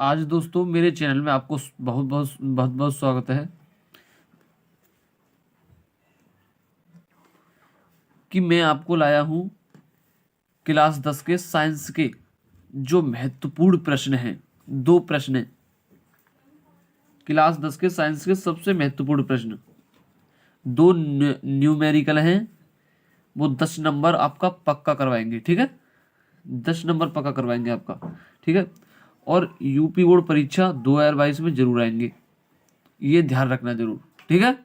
आज दोस्तों मेरे चैनल में आपको बहुत बहुत स्वागत है कि मैं आपको लाया हूँ क्लास 10 के साइंस के जो महत्वपूर्ण प्रश्न हैं। दो प्रश्न हैं क्लास 10 के साइंस के सबसे महत्वपूर्ण प्रश्न, दो न्यूमेरिकल हैं। वो 10 नंबर आपका पक्का करवाएंगे, ठीक है। 10 नंबर पक्का करवाएंगे आपका, ठीक है। और यूपी बोर्ड परीक्षा 2022 में जरूर आएंगे, ये ध्यान रखना जरूर, ठीक है।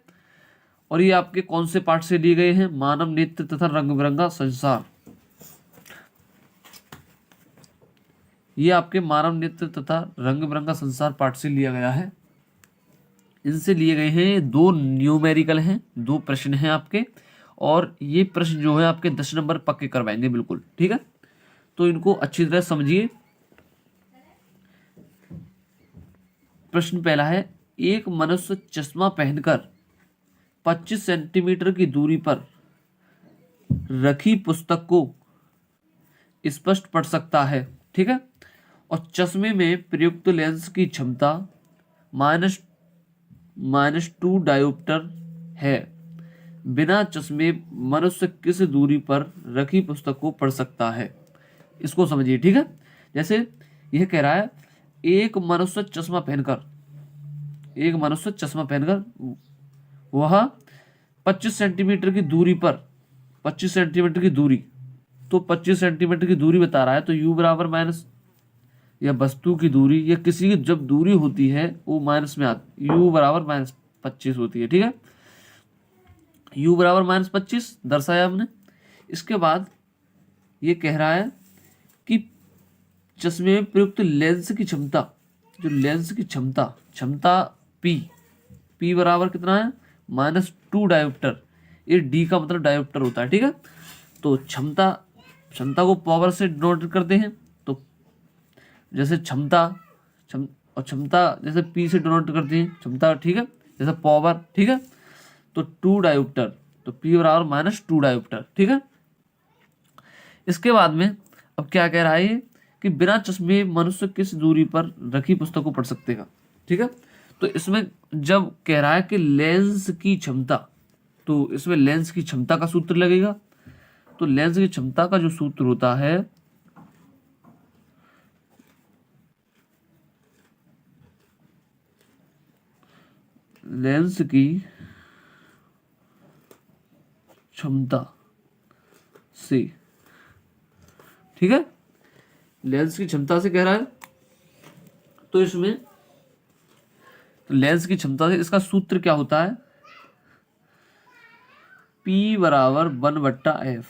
और ये आपके कौन से पार्ट से लिए गए हैं? मानव नेत्र तथा रंग बिरंगा संसार। ये आपके मानव नेत्र तथा रंग बिरंगा संसार पार्ट से लिया गया है। इनसे लिए गए हैं, दो न्यूमेरिकल हैं, दो प्रश्न हैं आपके। और ये प्रश्न जो है आपके 10 नंबर पक्के करवाएंगे, बिल्कुल, ठीक है। तो इनको अच्छी तरह समझिए। प्रश्न पहला है, एक मनुष्य चश्मा पहनकर 25 सेंटीमीटर की दूरी पर रखी पुस्तक को स्पष्ट पढ़ सकता है, ठीक है। और चश्मे में प्रयुक्त लेंस की क्षमता -2 डायोप्टर है। बिना चश्मे मनुष्य किस दूरी पर रखी पुस्तक को पढ़ सकता है? इसको समझिए, ठीक है। जैसे यह कह रहा है, एक मनुष्य चश्मा पहनकर वह 25 सेंटीमीटर की दूरी पर 25 सेंटीमीटर की दूरी, तो 25 सेंटीमीटर की दूरी बता रहा है। तो u बराबर माइनस, या वस्तु की दूरी या किसी की जब दूरी होती है वो माइनस में आती, u बराबर -25 होती है, ठीक है। u बराबर -25 दर्शाया हमने। इसके बाद ये कह रहा है कि चश्मे में प्रयुक्त लेंस की क्षमता, जो लेंस की क्षमता P बराबर कितना है? -2 डायोप्टर। ये D का मतलब डायोप्टर होता है, ठीक है। तो क्षमता को पावर से डिनोट करते हैं। तो जैसे क्षमता जैसे P से डिनोट करते हैं क्षमता, ठीक है। जैसे पावर, ठीक है। तो 2 डायोप्टर, तो P बराबर -2 डायोप्टर, ठीक है। इसके बाद में अब क्या कह रहा है ये कि बिना चश्मे मनुष्य किस दूरी पर रखी पुस्तक को पढ़ सकेगा, ठीक है। तो इसमें जब कह रहा है कि लेंस की क्षमता, तो इसमें लेंस की क्षमता का सूत्र लगेगा। तो लेंस की क्षमता का जो सूत्र होता है, लेंस की क्षमता से, ठीक है, लेंस की क्षमता से कह रहा है। तो इसमें तो लेंस की क्षमता से इसका सूत्र क्या होता है? P बराबर 1/f।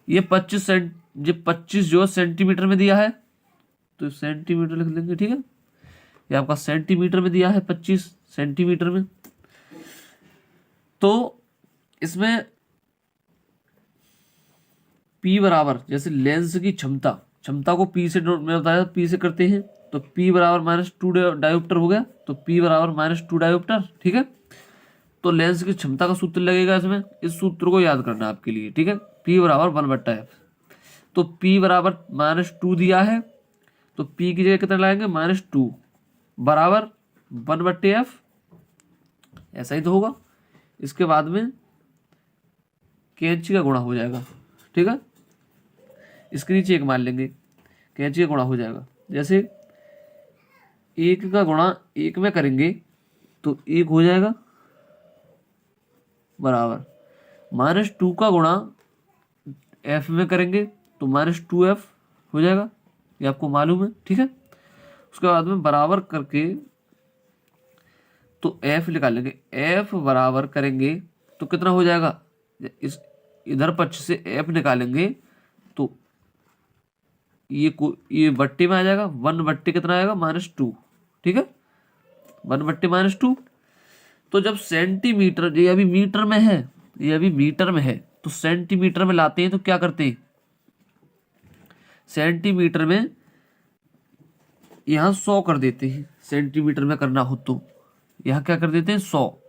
ये 25 जो सेंटीमीटर में दिया है, तो सेंटीमीटर लिख लेंगे, ठीक है। ये आपका सेंटीमीटर में दिया है, 25 सेंटीमीटर में। तो इसमें P बराबर, जैसे लेंस की क्षमता को P से मैं बताया P से करते हैं, तो P बराबर -2 डायोप्टर हो गया। तो P बराबर -2 डायोप्टर, ठीक है। तो लेंस की क्षमता का सूत्र लगेगा इसमें। इस सूत्र को याद करना आपके लिए, ठीक है। P बराबर 1/f। तो P बराबर -2 दिया है, तो P की जगह कितना लाएंगे? -2 बराबर 1/f, ऐसा ही तो होगा। इसके बाद में कैंची का गुणा हो जाएगा, ठीक है। इसके नीचे एक मान लेंगे, कैंची का गुणा हो जाएगा। जैसे 1 का गुणा 1 में करेंगे तो 1 हो जाएगा, बराबर -2 का गुणा f में करेंगे तो -2f हो जाएगा। ये आपको मालूम है, ठीक है। उसके बाद में बराबर करके तो f निकालेंगे। f बराबर करेंगे तो कितना हो जाएगा? इस इधर पक्ष से f निकालेंगे तो ये बट्टे में आ जाएगा। 1/, कितना आएगा? -2, ठीक है। 1/-2। तो जब सेंटीमीटर, ये अभी मीटर में है, तो सेंटीमीटर में लाते हैं तो क्या करते हैं? सेंटीमीटर में यहां 100 कर देते हैं। सेंटीमीटर में करना हो तो यहां क्या कर देते हैं? 100,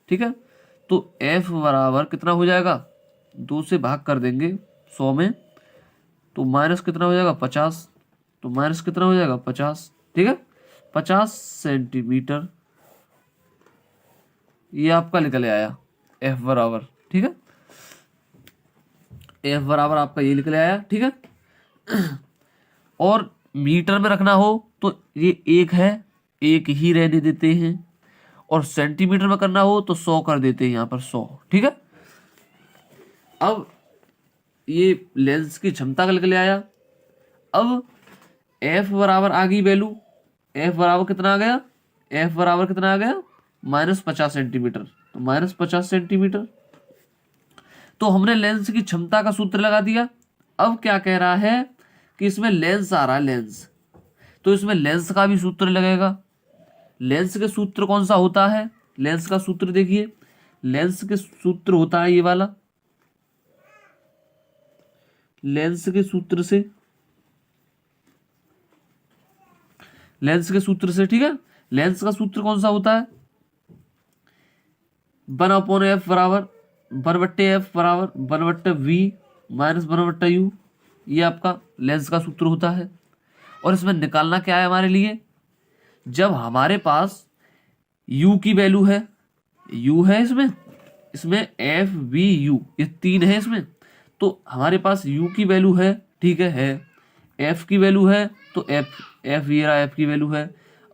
ठीक है। तो f बराबर कितना हो जाएगा? 2 से भाग कर देंगे 100 में, तो माइनस कितना हो जाएगा 50, तो माइनस कितना हो जाएगा 50, ठीक है, 50 सेंटीमीटर ये आपका निकल आया एफ बराबर, ठीक है, एफ बराबर आपका ये निकल आया, ठीक है। और मीटर में रखना हो तो ये एक है, एक ही रहने देते हैं, और सेंटीमीटर में करना हो तो 100 कर देते हैं यहाँ पर 100, ठीक है। अब ये लेंस की क्षमता का निकल आया। अब एफ बराबर आ गई वैल्यू, एफ बराबर कितना आ गया, एफ बराबर कितना आ गया -50 सेंटीमीटर, तो -50 सेंटीमीटर। तो हमने लेंस की क्षमता का सूत्र लगा दिया। अब क्या कह रहा है कि इसमें लेंस आ रहा है, लेंस, तो इसमें लेंस का भी सूत्र लगेगा। लेंस के सूत्र कौन सा होता है, लेंस का सूत्र देखिए, लेंस के सूत्र होता है ये वाला, लेंस के सूत्र से, लेंस के सूत्र से, ठीक है, लेंस का सूत्र कौन सा होता है 1/f बराबर 1/f बराबर 1/v माइनस 1/u, ये आपका लेंस का सूत्र होता है। और इसमें निकालना क्या है हमारे लिए, जब हमारे पास u की वैल्यू है, u है इसमें, इसमें एफ वी यू ये 3 है इसमें, तो हमारे पास u की वैल्यू है, ठीक है, f की वैल्यू है तो f ये रहा, f की वैल्यू है।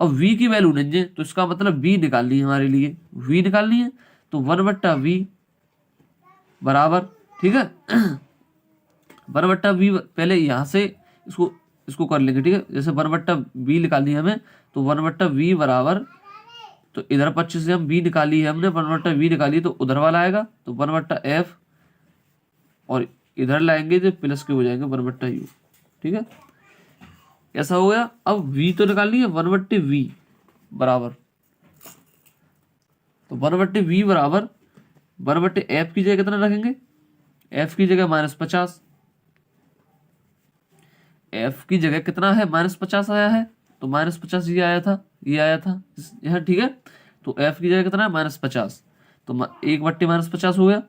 अब v की वैल्यू नहीं है तो इसका मतलब v निकालनी है हमारे लिए, v निकालनी है, तो 1/v बराबर, ठीक है, 1/v पहले यहाँ से इसको कर लेंगे, ठीक है, जैसे 1/v निकालनी है हमें, तो 1/v बराबर, तो इधर 25 से हम v निकाली है हमने, 1/v निकाली तो उधर वाला आएगा, तो 1/f, और इधर लाएंगे तो प्लस के हो जाएंगे 1/u, ठीक है, कैसा हो गया। अब v तो निकालनी है, 1/v बराबर, तो 1/v बराबर 1/f की जगह कितना रखेंगे, f की जगह -50, f की जगह कितना है -50 आया है, तो -50 ये आया था, ये आया था यहाँ, ठीक है, तो f की जगह कितना है -50, तो 1/-50 हो गया।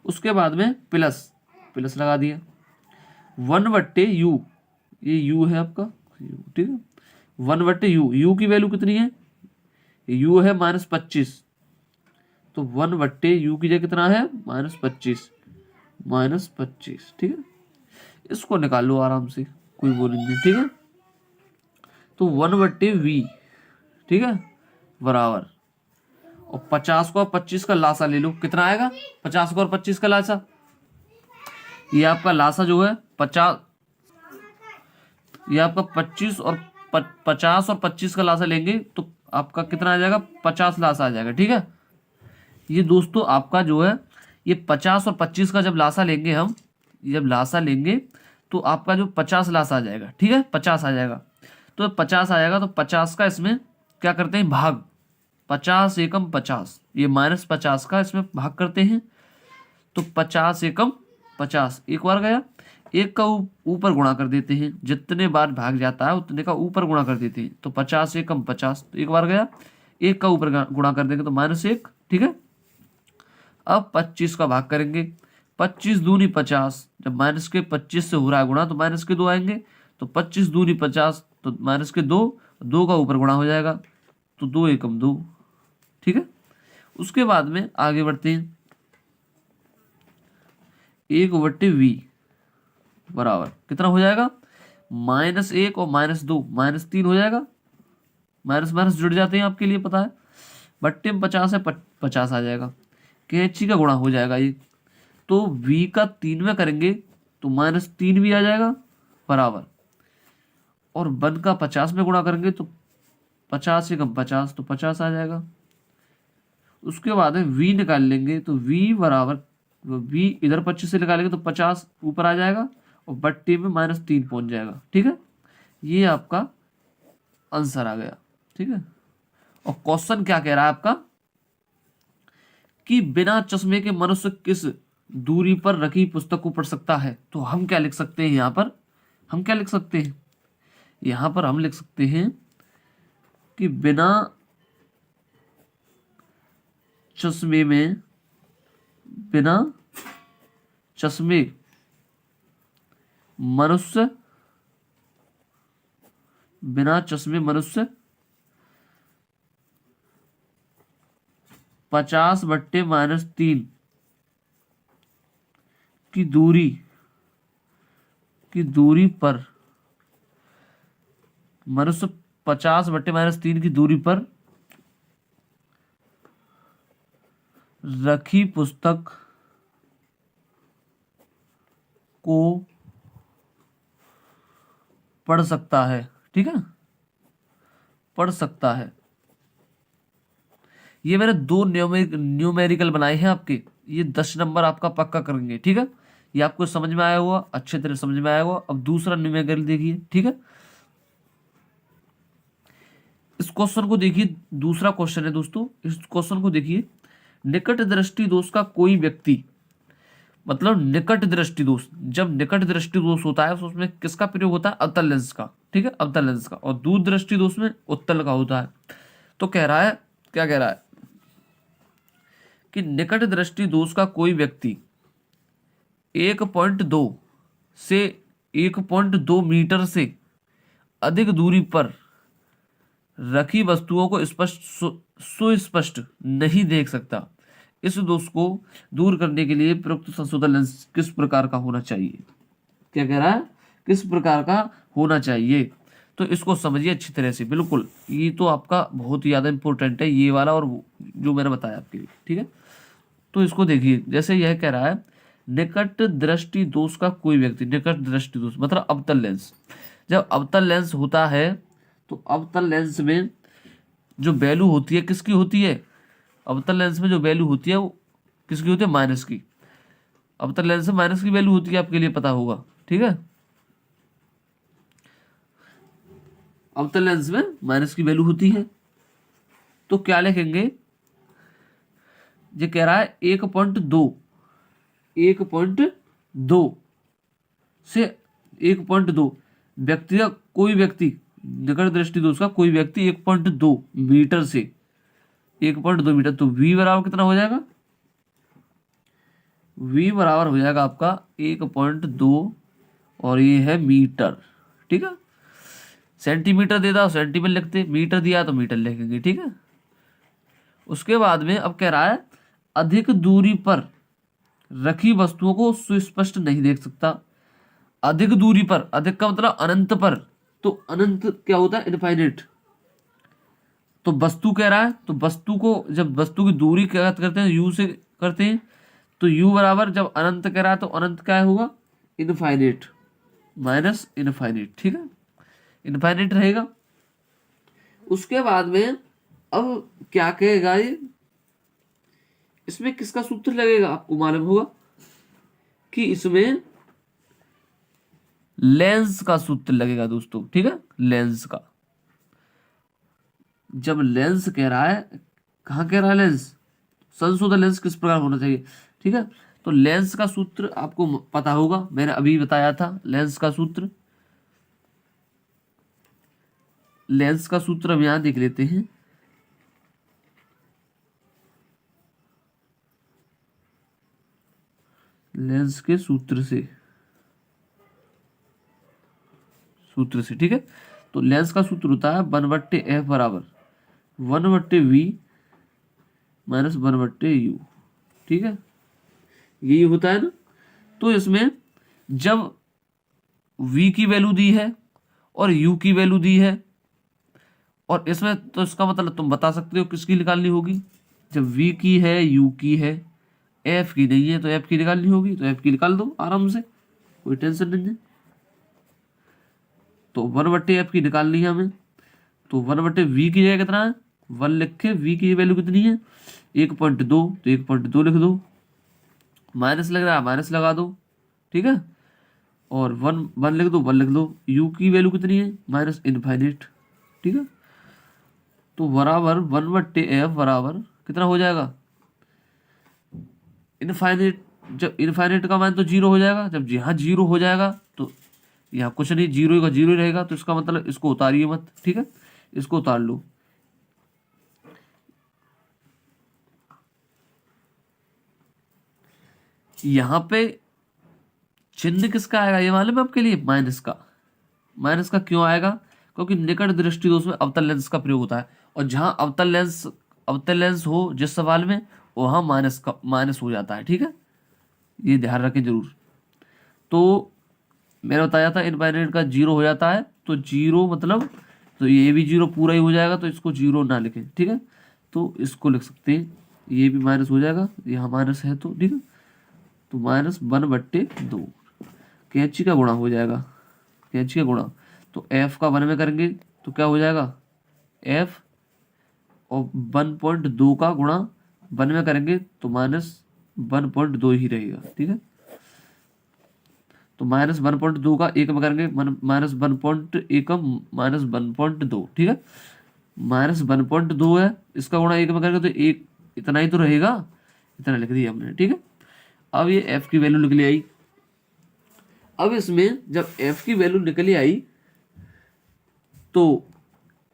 उसके बाद में प्लस, प्लस लगा दिया 1/u, ये u है आपका, ठीक है, 1/u, u की वैल्यू कितनी है, u है -25, तो 1/u की जगह कितना है -25, -25, ठीक है, इसको निकाल लो आराम से, कोई वो नहीं है, ठीक है, तो 1/v, ठीक है, बराबर, और 50 को 25 का लासा ले लो, कितना आएगा 50 को और 25 का लासा, ये आपका लासा जो है 50, ये आपका 25 और 50 और 25 का लासा लेंगे तो आपका कितना आ जाएगा 50 लासा आ जाएगा, ठीक है। ये दोस्तों आपका जो है ये 50 और 25 का जब लासा लेंगे हम, जब लासा लेंगे तो आपका जो 50 लासा आ जाएगा, ठीक है, 50 आ जाएगा, तो 50 आ जाएगा, तो 50 का इसमें क्या करते हैं भाग, 50 एकम 50, ये -50 का इसमें भाग करते हैं, तो 50 एकम 50 एक बार गया, एक का ऊपर गुणा कर देते हैं, जितने बार भाग जाता है उतने का ऊपर गुणा कर देते हैं, तो 50 एकम 50, तो एक बार गया, एक का ऊपर गुणा कर देंगे तो -1, ठीक है। अब 25 का भाग करेंगे, 25 दूनी 50, जब -25 से हो रहा है गुणा तो -2 आएंगे, तो 25 दूनी 50, तो -2, 2 का ऊपर गुणा हो जाएगा, तो 2 एकम 2, ठीक है। उसके बाद में आगे बढ़ते हैं, 1/v बराबर कितना हो जाएगा -1 और -2 -3 हो जाएगा, माइनस माइनस जुड़ जाते हैं आपके लिए पता है, बट्टे में 50 है 50 आ जाएगा, कैंची का गुणा हो जाएगा ये, तो v का 3 में करेंगे तो -3 भी आ जाएगा बराबर, और 1 का 50 में गुणा करेंगे तो 50 से कम 50, तो 50 आ जाएगा। उसके बाद में v निकाल लेंगे तो v बराबर, v इधर 25 से निकालेंगे तो 50 ऊपर आ जाएगा और बट्टे में -3 पहुंच जाएगा, ठीक है, ये आपका आंसर आ गया, ठीक है। और क्वेश्चन क्या कह रहा है आपका कि बिना चश्मे के मनुष्य किस दूरी पर रखी पुस्तक को पढ़ सकता है, तो हम क्या लिख सकते हैं यहाँ पर, हम क्या लिख सकते हैं यहाँ पर, हम लिख सकते हैं कि बिना चश्मे में, बिना चश्मे मनुष्य, बिना चश्मे मनुष्य 50/-3 की दूरी पर, मनुष्य 50/-3 की दूरी पर रखी पुस्तक को पढ़ सकता है। ठीक है, पढ़ सकता है। ये मैंने दो न्यूमेरिकल बनाए हैं आपके, ये 10 नंबर आपका पक्का करेंगे। ठीक है, ये आपको समझ में आया हुआ, अच्छे तरह समझ में आया हुआ। अब दूसरा न्यूमेरिकल देखिए। ठीक है, इस क्वेश्चन को देखिए, दूसरा क्वेश्चन है दोस्तों, इस क्वेश्चन को देखिए। निकट दृष्टि दोष का कोई व्यक्ति, मतलब निकट दृष्टि दोष, जब निकट दृष्टि दोष होता है तो उसमें किसका प्रयोग होता है? अवतल लेंस का। ठीक है, अवतल लेंस का। और दूर दृष्टि दोष में उत्तल का होता है। तो कह रहा है, क्या कह रहा है कि निकट दृष्टि दोष का कोई व्यक्ति 1.2 से 1.2 मीटर से अधिक दूरी पर रखी वस्तुओं को स्पष्ट सुस्पष्ट नहीं देख सकता। इस दोष को दूर करने के लिए प्रयुक्त संशोधन लेंस किस प्रकार का होना चाहिए? क्या कह रहा है? किस प्रकार का होना चाहिए? तो इसको समझिए अच्छी तरह से। बिल्कुल, ये तो आपका बहुत ही ज्यादा इंपॉर्टेंट है, ये वाला और जो मैंने बताया आपके लिए। ठीक है, तो इसको देखिए। जैसे यह कह रहा है निकट दृष्टि दोष का कोई व्यक्ति, निकट दृष्टि दोष मतलब अवतल लेंस। जब अवतल लेंस होता है तो अवतल लेंस में जो वैल्यू होती है किसकी होती है? अवतल लेंस में जो वैल्यू होती है वो किसकी होती है? माइनस की। अवतल लेंस में माइनस की वैल्यू होती है, आपके लिए पता होगा। ठीक है, अवतल लेंस में माइनस की वैल्यू होती है। तो क्या लिखेंगे? ये कह रहा है 1.2 से 1.2 व्यक्ति का कोई व्यक्ति, निकट दृष्टि दोष का कोई व्यक्ति 1.2 मीटर से 1.2 मीटर, तो v बराबर कितना हो जाएगा? v बराबर हो जाएगा आपका 1.2 और ये है मीटर। ठीक है, सेंटीमीटर देता हो सेंटीमीटर लिखते, मीटर दिया तो मीटर लिखेंगे। ठीक है, उसके बाद में अब कह रहा है अधिक दूरी पर रखी वस्तुओं को सुस्पष्ट नहीं देख सकता। अधिक दूरी पर, अधिक का मतलब अनंत पर, तो अनंत क्या होता है? इनफाइनाइट। तो वस्तु कह रहा है, तो वस्तु को जब वस्तु की दूरी क्या करते हैं? यू से करते हैं। तो यू बराबर जब अनंत कह रहा है तो अनंत क्या होगा? Infinite minus infinite. ठीक है, इनफाइनाइट रहेगा। उसके बाद में अब क्या कहेगा ये? इसमें किसका सूत्र लगेगा? आपको मालूम होगा कि इसमें लेंस का सूत्र लगेगा दोस्तों। ठीक है, लेंस का। जब लेंस कह रहा है, कहाँ कह रहा है? लेंस, संशोधन लेंस किस प्रकार होना चाहिए? ठीक है, तो लेंस का सूत्र आपको पता होगा, मैंने अभी बताया था लेंस का सूत्र। लेंस का सूत्र हम यहां देख लेते हैं। लेंस के सूत्र से, ठीक है। तो लेंस का सूत्र होता है 1/f बराबर 1/v माइनस 1/u। ठीक है, यही होता है ना। तो इसमें जब v की वैल्यू दी है और u की वैल्यू दी है, और इसमें तो इसका मतलब तुम बता सकते हो किसकी निकालनी होगी। जब v की है, u की है, f की नहीं है, तो f की निकालनी होगी। तो f की निकाल दो आराम से, कोई टेंशन नहीं है। तो 1/f की निकालनी है हमें। तो 1/v की जगह कितना है? 1 लिखे, v की वैल्यू कितनी है? 1.2, तो 1.2 लिख दो। माइनस लग रहा है, माइनस लगा दो। ठीक है, और 1 लिख दो, 1 लिख दो। u की वैल्यू कितनी है? Minus infinite. ठीक है, तो बराबर 1/f बराबर कितना हो जाएगा? इनफाइनाइट। जब इनफाइनाइट का मान तो जीरो हो जाएगा, जब यहाँ जीरो हो जाएगा तो यहाँ कुछ नहीं, जीरो का जीरो रहेगा। तो इसका मतलब इसको उतारिए मत। ठीक है, इसको उतार लो। यहाँ पे चिन्ह किसका आएगा ये मालूम है आपके लिए? माइनस का। माइनस का क्यों आएगा? क्योंकि निकट दृष्टि दोष में अवतल लेंस का प्रयोग होता है, और जहां अवतल लेंस हो जिस सवाल में, वहां माइनस हो जाता है। ठीक है, ये ध्यान रखें जरूर। तो मैंने बताया था इनफाइनाइट का जीरो हो जाता है, तो जीरो मतलब तो ये भी जीरो पूरा ही हो जाएगा, तो इसको जीरो ना लिखें। ठीक है, तो इसको लिख सकते हैं, ये भी माइनस हो जाएगा, यहाँ माइनस है तो ठीक है, तो -1/2 कैंची का गुणा हो जाएगा, कैंची का गुणा। तो f का 1 में करेंगे तो क्या हो जाएगा, f और 1.2 का गुणा 1 में करेंगे तो -1.2 ही रहेगा। ठीक है, तो -1.2 का 1 में करेंगे -1.2। ठीक है, -1.2 है, इसका गुणा 1 में करेंगे तो एक इतना ही तो रहेगा, इतना लिख दिया हमने। ठीक है, अब ये f की वैल्यू निकली आई। अब इसमें जब f की वैल्यू निकली आई तो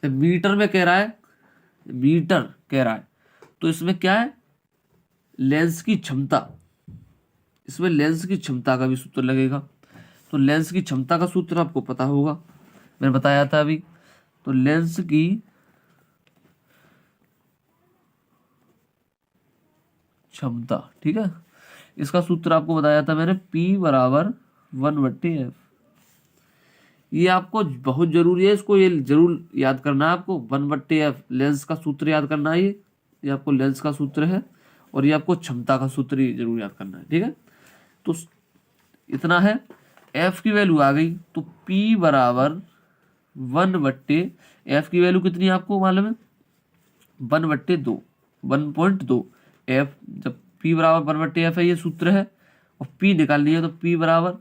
मीटर में कह रहा है, मीटर कह रहा है, तो इसमें क्या है, लेंस की क्षमता, इसमें लेंस की क्षमता का भी सूत्र लगेगा। तो लेंस की क्षमता का सूत्र आपको पता होगा, मैंने बताया था अभी। तो लेंस की क्षमता, ठीक है, इसका सूत्र आपको बताया था मैंने, P = 1/f। ये आपको बहुत जरूरी है, इसको ये जरूर याद करना है आपको। 1/f लेंस का सूत्र याद करना है, ये आपको लेंस का सूत्र है, और ये आपको क्षमता का सूत्र ही जरूर याद करना है। ठीक है, तो इतना है, f की वैल्यू आ गई, तो P = 1/f की वैल्यू कितनी है आपको मालूम है, 1/2, 1.2 f। जब P = 1/f है, ये सूत्र है, और P निकालनी है तो P बराबर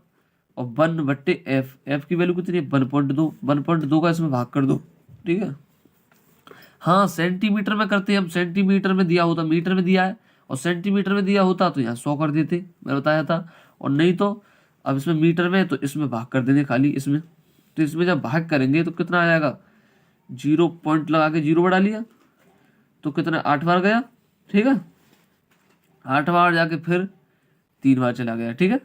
और 1/f, f की वैल्यू कितनी है 1.2, 1.2 का इसमें भाग कर दो। ठीक है, हाँ सेंटीमीटर में करते हैं हम, सेंटीमीटर में दिया होता, मीटर में दिया है और सेंटीमीटर में दिया होता तो यहाँ 100 कर देते, मैं बताया था। और नहीं तो अब इसमें मीटर में, तो इसमें भाग कर देंगे खाली इसमें। तो इसमें जब भाग करेंगे तो कितना आ जाएगा, 0 पॉइंट लगा के 0 बढ़ा लिया, तो कितना 8 बार गया। ठीक है, 8 बार जाके फिर 3 बार चला गया। ठीक है,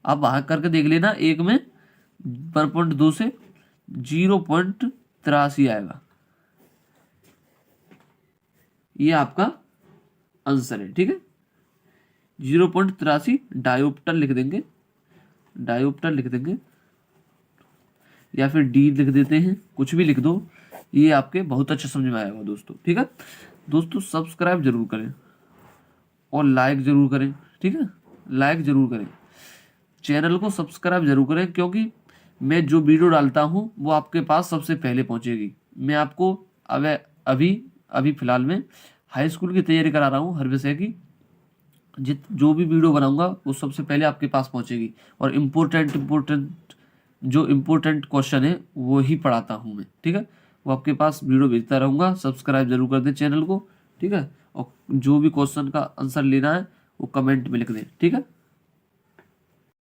आप भाग करके देख लेना, एक में 1.2 से 0.83 आएगा, ये आपका आंसर है। ठीक है, 0.83 डायोप्टर लिख देंगे, डायोप्टर लिख देंगे, या फिर डी लिख देते हैं, कुछ भी लिख दो, ये आपके बहुत अच्छा समझ में आएगा दोस्तों। ठीक है दोस्तों, सब्सक्राइब जरूर करें और लाइक जरूर करें। ठीक है, लाइक जरूर करें, चैनल को सब्सक्राइब जरूर करें, क्योंकि मैं जो वीडियो डालता हूँ वो आपके पास सबसे पहले पहुँचेगी। मैं आपको अभी फिलहाल में हाई स्कूल की तैयारी करा रहा हूँ, हर विषय की जो भी वीडियो बनाऊंगा वो सबसे पहले आपके पास पहुँचेगी, और जो इम्पोर्टेंट क्वेश्चन है वो ही पढ़ाता हूँ मैं। ठीक है, वो आपके पास वीडियो भेजता रहूँगा, सब्सक्राइब जरूर कर दें चैनल को। ठीक है, और जो भी क्वेश्चन का आंसर लेना है वो कमेंट में लिख दें। ठीक है।